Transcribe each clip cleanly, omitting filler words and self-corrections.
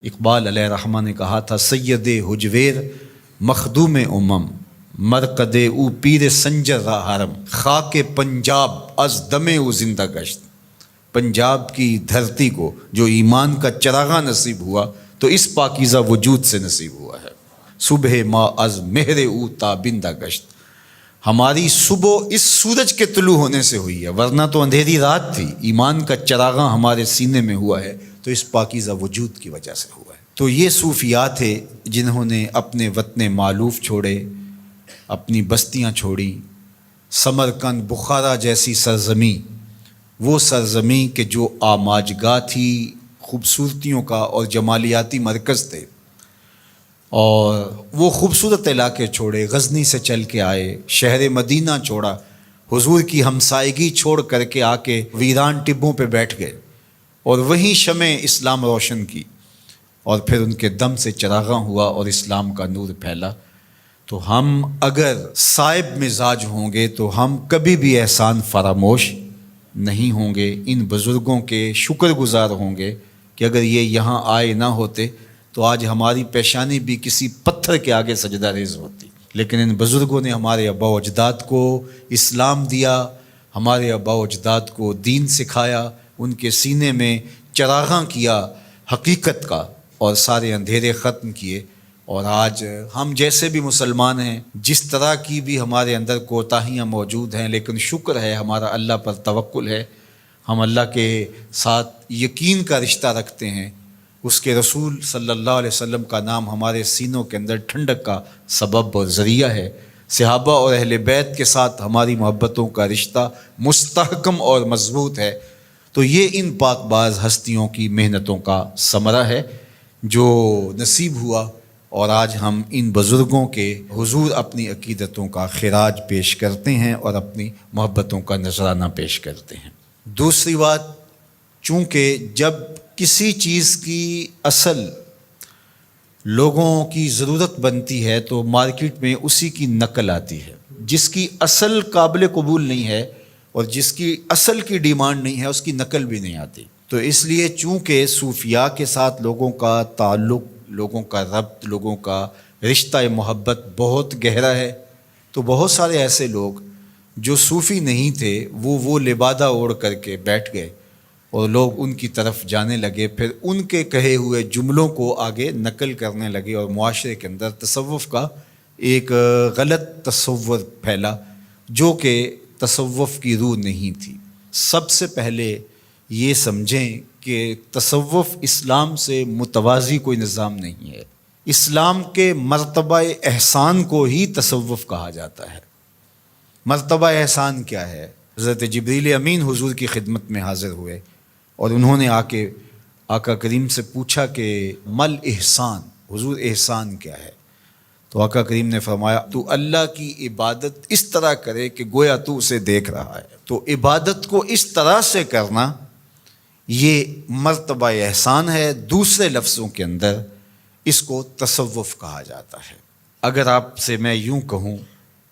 اقبال علیہ رحمہ نے کہا تھا، سید حجویر مخدوم امم، مرقد او پیر سنجر را حرم، خاک پنجاب از دم او زندہ گشت۔ پنجاب کی دھرتی کو جو ایمان کا چراغاں نصیب ہوا تو اس پاکیزہ وجود سے نصیب ہوا ہے۔ صبح ما از مہر او تابندہ گشت، ہماری صبح اس سورج کے طلوع ہونے سے ہوئی ہے، ورنہ تو اندھیری رات تھی۔ ایمان کا چراغاں ہمارے سینے میں ہوا ہے تو اس پاکیزہ وجود کی وجہ سے ہوا ہے۔ تو یہ صوفیاء تھے جنہوں نے اپنے وطن مالوف چھوڑے، اپنی بستیاں چھوڑی، سمرقند، بخارا جیسی سرزمیں، وہ سرزمیں کہ جو آماجگاہ تھی، خوبصورتیوں کا اور جمالیاتی مرکز تھے، اور وہ خوبصورت علاقے چھوڑے، غزنی سے چل کے آئے، شہر مدینہ چھوڑا، حضور کی ہمسائیگی چھوڑ کر کے آ کے ویران ٹبوں پہ بیٹھ گئے اور وہیں شمع اسلام روشن کی، اور پھر ان کے دم سے چراغاں ہوا اور اسلام کا نور پھیلا۔ تو ہم اگر صائب مزاج ہوں گے تو ہم کبھی بھی احسان فراموش نہیں ہوں گے، ان بزرگوں کے شکر گزار ہوں گے کہ اگر یہ یہاں آئے نہ ہوتے تو آج ہماری پیشانی بھی کسی پتھر کے آگے سجدہ ریز ہوتی۔ لیکن ان بزرگوں نے ہمارے آباء و اجداد کو اسلام دیا، ہمارے آباء و اجداد کو دین سکھایا، ان کے سینے میں چراغاں کیا حقیقت کا، اور سارے اندھیرے ختم کیے۔ اور آج ہم جیسے بھی مسلمان ہیں، جس طرح کی بھی ہمارے اندر کوتاہیاں موجود ہیں، لیکن شکر ہے ہمارا اللہ پر توکل ہے، ہم اللہ کے ساتھ یقین کا رشتہ رکھتے ہیں، اس کے رسول صلی اللہ علیہ وسلم کا نام ہمارے سینوں کے اندر ٹھنڈک کا سبب اور ذریعہ ہے، صحابہ اور اہل بیت کے ساتھ ہماری محبتوں کا رشتہ مستحکم اور مضبوط ہے۔ تو یہ ان پاک باز ہستیوں کی محنتوں کا ثمرہ ہے جو نصیب ہوا، اور آج ہم ان بزرگوں کے حضور اپنی عقیدتوں کا خراج پیش کرتے ہیں اور اپنی محبتوں کا نذرانہ پیش کرتے ہیں۔ دوسری بات، چونکہ جب کسی چیز کی اصل لوگوں کی ضرورت بنتی ہے تو مارکیٹ میں اسی کی نقل آتی ہے، جس کی اصل قابل قبول نہیں ہے اور جس کی اصل کی ڈیمانڈ نہیں ہے اس کی نقل بھی نہیں آتی۔ تو اس لیے چونکہ صوفیاء کے ساتھ لوگوں کا تعلق، لوگوں کا ربط، لوگوں کا رشتہ محبت بہت گہرا ہے، تو بہت سارے ایسے لوگ جو صوفی نہیں تھے وہ لبادہ اوڑھ کر کے بیٹھ گئے اور لوگ ان کی طرف جانے لگے، پھر ان کے کہے ہوئے جملوں کو آگے نقل کرنے لگے، اور معاشرے کے اندر تصوف کا ایک غلط تصور پھیلا جو کہ تصوف کی روح نہیں تھی۔ سب سے پہلے یہ سمجھیں کہ تصوف اسلام سے متوازی کوئی نظام نہیں ہے۔ اسلام کے مرتبہ احسان کو ہی تصوف کہا جاتا ہے۔ مرتبہ احسان کیا ہے؟ حضرت جبریل امین حضور کی خدمت میں حاضر ہوئے اور انہوں نے آ کے آقا کریم سے پوچھا کہ مل احسان، حضور احسان کیا ہے؟ تو آقا کریم نے فرمایا، تو اللہ کی عبادت اس طرح کرے کہ گویا تو اسے دیکھ رہا ہے۔ تو عبادت کو اس طرح سے کرنا یہ مرتبہ احسان ہے۔ دوسرے لفظوں کے اندر اس کو تصوف کہا جاتا ہے۔ اگر آپ سے میں یوں کہوں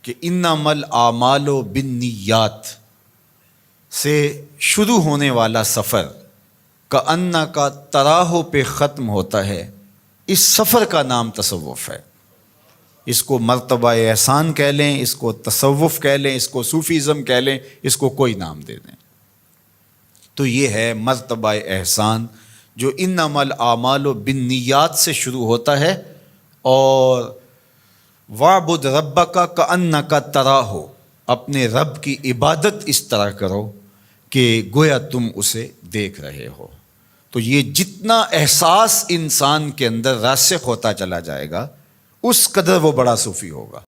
کہ انما الاعمال بالنیات سے شروع ہونے والا سفر کأنک تراہ پہ ختم ہوتا ہے، اس سفر کا نام تصوف ہے۔ اس کو مرتبہ احسان کہہ لیں، اس کو تصوف کہہ لیں، اس کو صوفیزم کہہ لیں، اس کو کوئی نام دے دیں، تو یہ ہے مرتبہ احسان جو انما الاعمال بالنیات سے شروع ہوتا ہے، اور وَاعْبُدْ رَبَّكَ كَأَنَّكَ تَرَاهُ، اپنے رب کی عبادت اس طرح کرو کہ گویا تم اسے دیکھ رہے ہو۔ تو یہ جتنا احساس انسان کے اندر راسخ ہوتا چلا جائے گا اس قدر وہ بڑا صوفی ہوگا۔